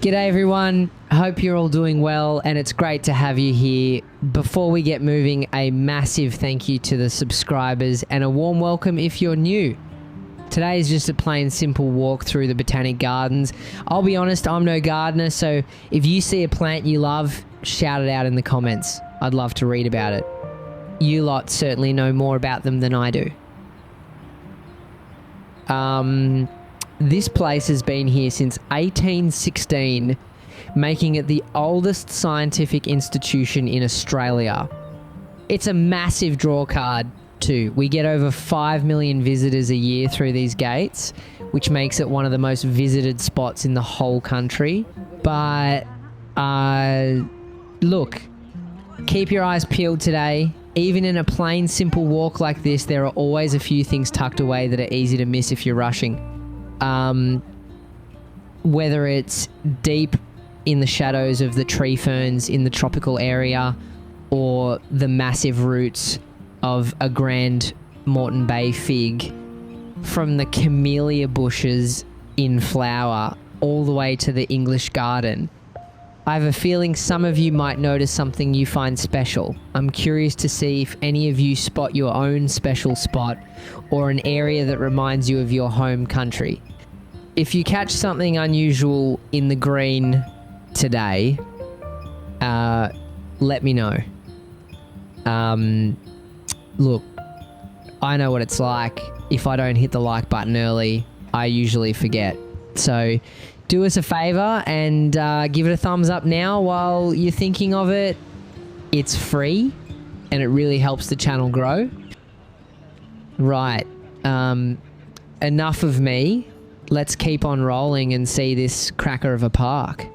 G'day everyone, hope you're all doing well and it's great to have you here. Before we get moving, a massive thank you to the subscribers and a warm welcome if you're new. Today is just a plain simple walk through the Botanic Gardens. I'll be honest, I'm no gardener, so if you see a plant you love, shout it out in the comments. I'd love to read about it. You lot certainly know more about them than I do. This place has been here since 1816, making it the oldest scientific institution in Australia. It's a massive draw card too. We get over 5 million visitors a year through these gates, which makes it one of the most visited spots in the whole country. But look, keep your eyes peeled today. Even in a plain simple walk like this, there are always a few things tucked away that are easy to miss if you're rushing. Whether it's deep in the shadows of the tree ferns in the tropical area or the massive roots of a grand Moreton Bay fig, from the camellia bushes in flower all the way to the English garden. I have a feeling some of you might notice something you find special. I'm curious to see if any of you spot your own special spot or an area that reminds you of your home country. If you catch something unusual in the green today, let me know. Look, I know what it's like. If I don't hit the like button early, I usually forget. So do us a favor and give it a thumbs up now while you're thinking of it. It's free and it really helps the channel grow. Right. Enough of me. Let's keep on rolling and see this cracker of a park.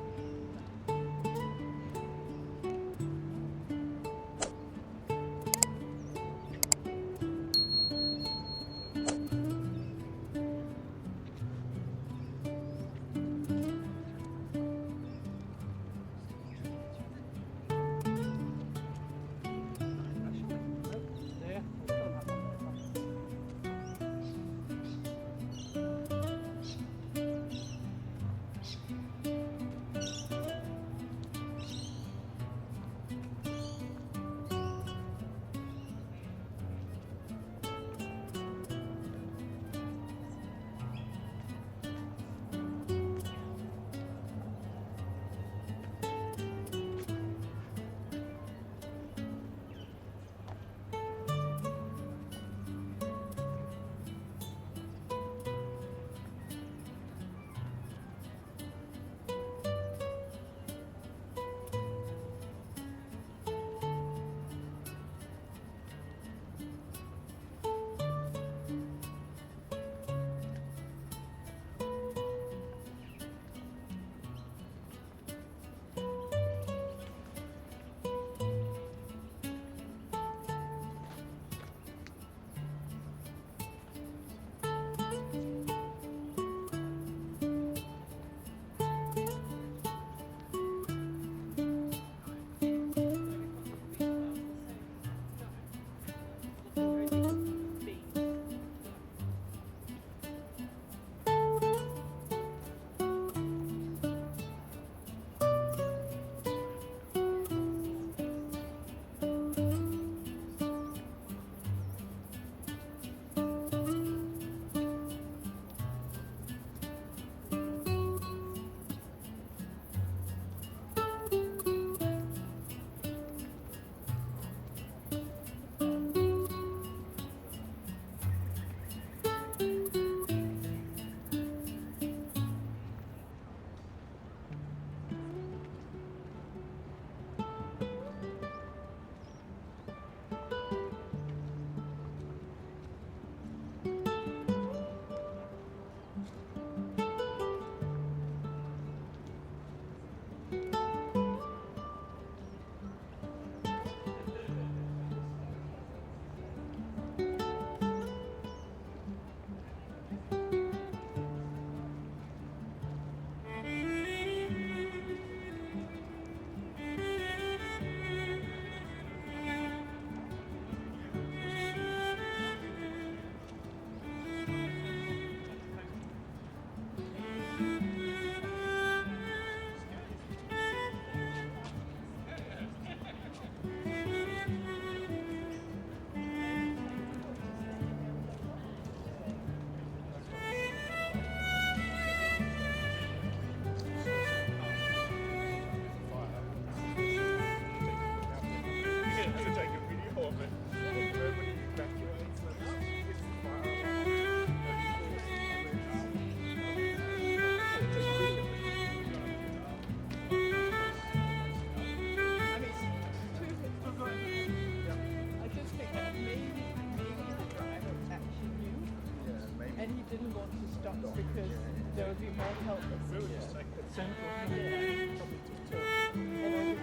shops because there would be more help. We would just take the central here, probably just two. And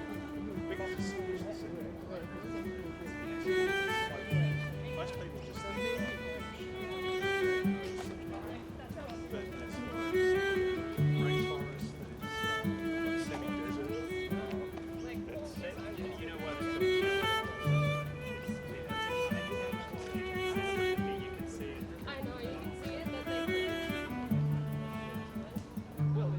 most people just think rainforest, semi-desert. You know what? You can see it. I know you can see it, but they Well,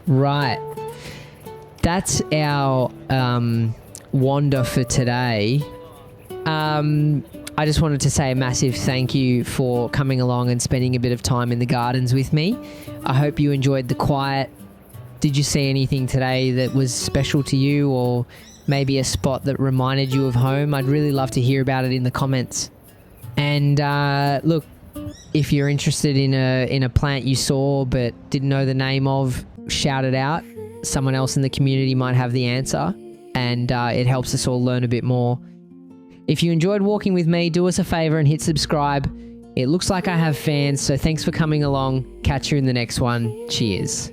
Right. That's our wander for today. I just wanted to say a massive thank you for coming along and spending a bit of time in the gardens with me. I hope you enjoyed the quiet. Did you see anything today that was special to you, or maybe a spot that reminded you of home? I'd really love to hear about it in the comments. And look, if you're interested in a plant you saw but didn't know the name of, shout it out. Someone else in the community might have the answer, and it helps us all learn a bit more. If you enjoyed walking with me, do us a favor and hit subscribe. It looks like I have fans, so thanks for coming along. Catch you in the next one. Cheers.